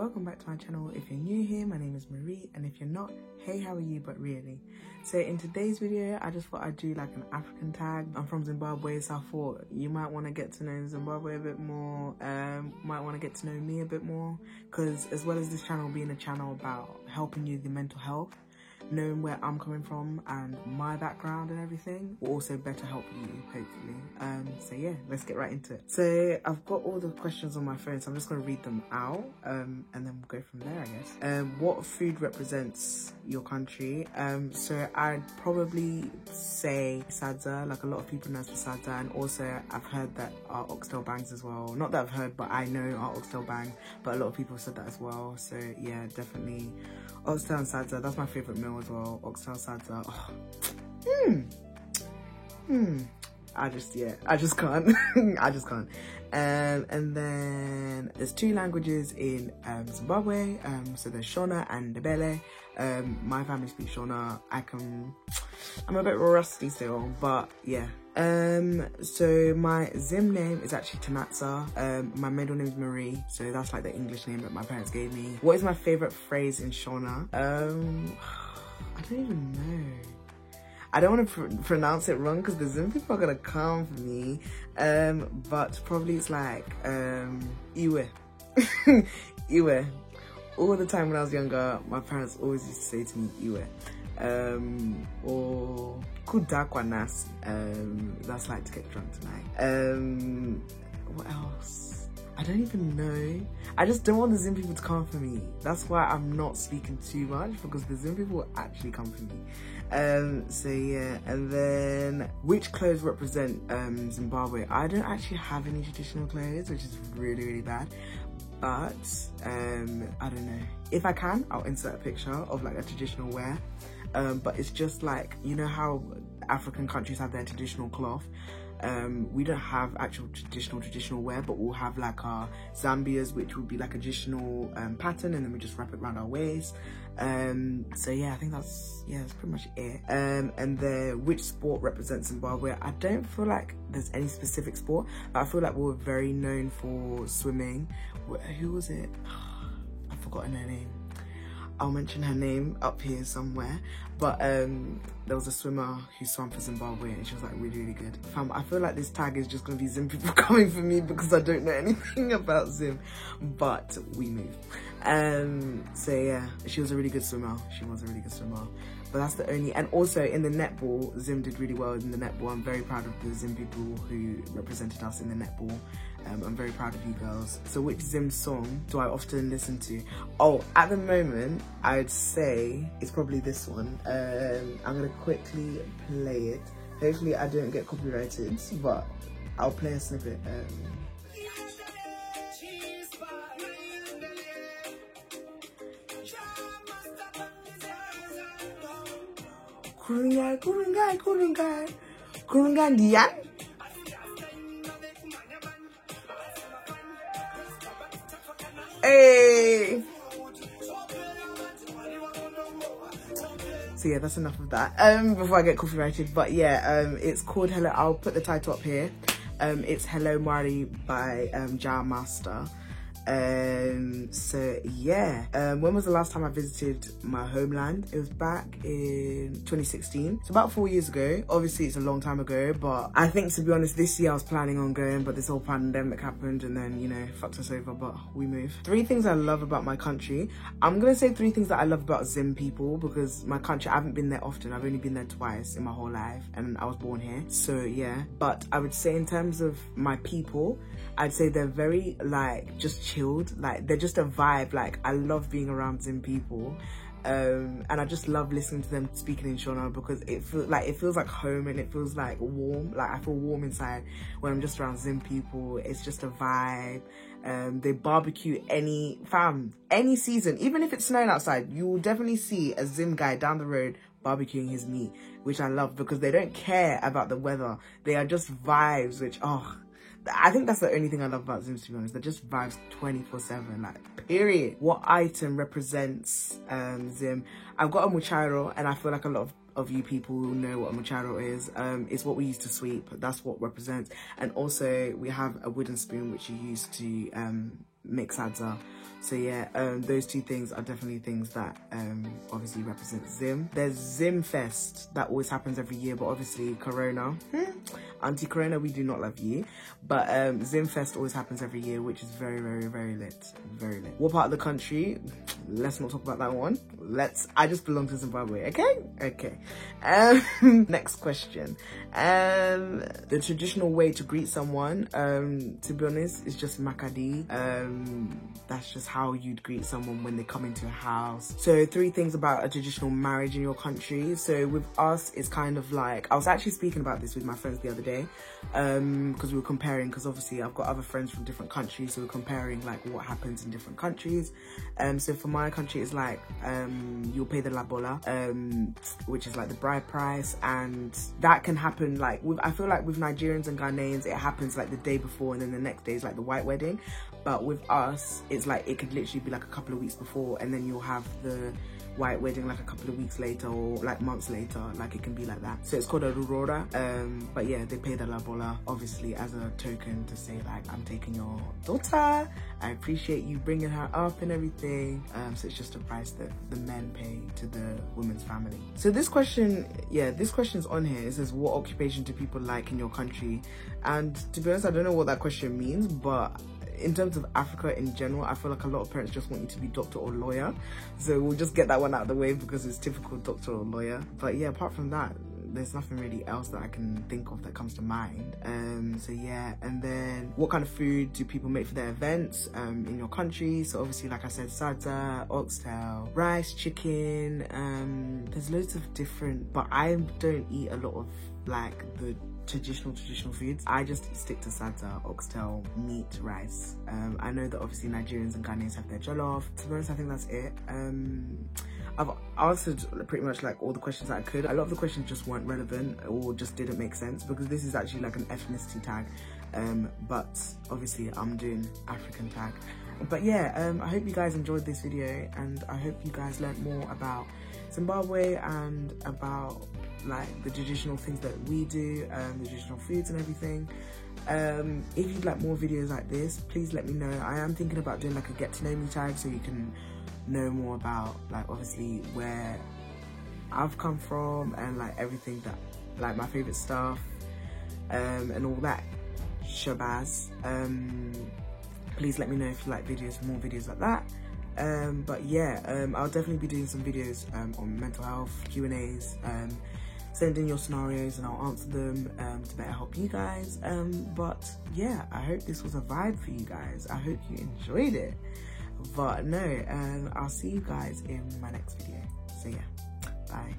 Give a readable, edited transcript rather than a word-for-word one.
welcome back to my channel. If you're new here, my name is Marie, and if you're not, hey, how are you? But really. So in today's video, I just thought I'd do like an African tag. I'm from Zimbabwe, so I thought you might want to get to know Zimbabwe a bit more, might want to get to know me a bit more, because as well as this channel being a channel about helping you with your mental health, knowing where I'm coming from and my background and everything will also better help you, hopefully. So yeah, let's get right into it. So I've got all the questions on my phone, so I'm just going to read them out, and then we'll go from there, I guess. What food represents your country? So I'd probably say sadza, like a lot of people know us for sadza, and also I've heard that our oxtail bangs as well. Not that I've heard, but I know our oxtail bang, but a lot of people said that as well. So yeah, definitely oxtail and sadza, that's my favourite meal as well. Oxtail, sadza, oh. I just can't. I just can't. And then there's two languages in Zimbabwe. So there's Shona and Ndebele. My family speaks Shona. I'm a bit rusty still, but yeah. So my Zim name is actually Tanatsa. My middle name is Marie, so that's like the English name that my parents gave me. What is my favorite phrase in Shona? I don't even know. I don't want to pronounce it wrong because the Zim people are gonna come for me. But probably it's like Iwe. Iwe. All the time when I was younger, my parents always used to say to me Iwe. Or Kudakwanas. That's like to get drunk tonight. What else? I don't even know. I just don't want the Zim people to come for me. That's why I'm not speaking too much, because the Zim people will actually come for me. So yeah, and then which clothes represent Zimbabwe? I don't actually have any traditional clothes, which is really, really bad. But I don't know. If I can, I'll insert a picture of like a traditional wear. But it's just like, you know how African countries have their traditional cloth? We don't have actual traditional wear, but we'll have like our Zambias, which would be like a traditional pattern, and then we just wrap it around our waist. So yeah, I think that's pretty much it. And then which sport represents Zimbabwe? I don't feel like there's any specific sport, but I feel like we're very known for swimming. Who was it? I've forgotten her name. I'll mention her name up here somewhere, but there was a swimmer who swam for Zimbabwe and she was like really, really good. I feel like this tag is just gonna be Zim people coming for me because I don't know anything about Zim, but we move. So yeah, she was a really good swimmer. But that's the only, and also in the netball, Zim did really well in the netball. I'm very proud of the Zim people who represented us in the netball. I'm very proud of you girls. So which Zim song do I often listen to? Oh, at the moment, I'd say it's probably this one. I'm gonna quickly play it. Hopefully I don't get copyrighted, but I'll play a snippet. Kurungai Dian. Hey. So yeah, that's enough of that. Before I get copyrighted, but yeah, it's called Hello. I'll put the title up here. It's Hello Mari by Jah Master. So yeah, when was the last time I visited my homeland? It was back in 2016, so about 4 years ago. Obviously it's a long time ago, but I think, to be honest, this year I was planning on going, but this whole pandemic happened and then, you know, fucked us over, but we moved. 3 things I love about my country. I'm gonna say 3 things that I love about Zim people, because my country, I haven't been there often. I've only been there twice in my whole life, and I was born here, so yeah. But I would say in terms of my people, I'd say they're very like just chilled, like they're just a vibe. Like I love being around Zim people, and I just love listening to them speaking in Shona, because it feels like home, and it feels like warm. Like I feel warm inside when I'm just around Zim people. It's just a vibe. They barbecue any season, even if it's snowing outside, you will definitely see a Zim guy down the road barbecuing his meat, which I love, because they don't care about the weather. They are just vibes, which I think that's the only thing I love about Zims, to be honest. They're just vibes 24/7, like, period. What item represents Zim? I've got a mucharo, and I feel like a lot of you people will know what a mucharo is. It's what we use to sweep. That's what represents. And also, we have a wooden spoon, which you use to make sadza. So yeah, those two things are definitely things that obviously represent Zim. There's Zim Fest that always happens every year, but obviously Corona, Auntie Corona, we do not love you. But Zim Fest always happens every year, which is very, very, very lit. Very lit. What part of the country? Let's not talk about that one. I just belong to Zimbabwe, okay? Okay. Next question. The traditional way to greet someone, to be honest, is just Makadi. That's just how you'd greet someone when they come into a house. So 3 things about a traditional marriage in your country. So with us, it's kind of like, I was actually speaking about this with my friends the other day, because we were comparing, because obviously I've got other friends from different countries, so we're comparing like what happens in different countries. So for my country, it's like you'll pay the labola, which is like the bride price, and that can happen like I feel like with Nigerians and Ghanaians, it happens like the day before, and then the next day is like the white wedding. But with us, it's like it could literally be like a couple of weeks before, and then you'll have the white wedding like a couple of weeks later, or like months later. Like it can be like that. So it's called a rurora. But yeah, they pay the labola obviously as a token to say like, I'm taking your daughter, I appreciate you bringing her up and everything. So it's just a price that the men pay to the woman's family. So this question, yeah, this question's on here. It says, what occupation do people like in your country? And to be honest, I don't know what that question means, but in terms of Africa in general, I feel like a lot of parents just want you to be doctor or lawyer. So we'll just get that one out of the way because it's typical doctor or lawyer. But yeah, apart from that, there's nothing really else that I can think of that comes to mind. So yeah, and then what kind of food do people make for their events in your country? So obviously, like I said, sadza, oxtail, rice, chicken. There's loads of different, but I don't eat a lot of like the traditional foods. I just stick to sadza, oxtail, meat, rice. I know that obviously Nigerians and Ghanaians have their jollof. To be honest, I think that's it. I've answered pretty much like all the questions that I could. A lot of the questions just weren't relevant or just didn't make sense because this is actually like an ethnicity tag. But obviously I'm doing African tag. But yeah, I hope you guys enjoyed this video, and I hope you guys learned more about Zimbabwe and about like the traditional things that we do, the traditional foods and everything. If you'd like more videos like this, please let me know. I am thinking about doing like a get to know me tag so you can know more about like obviously where I've come from and like everything that like my favorite stuff and all that shabazz. Please let me know if you like more videos like that. But yeah, I'll definitely be doing some videos on mental health, Q&As. Send in your scenarios and I'll answer them to better help you guys. But yeah, I hope this was a vibe for you guys. I hope you enjoyed it. But no, I'll see you guys in my next video. So yeah, bye.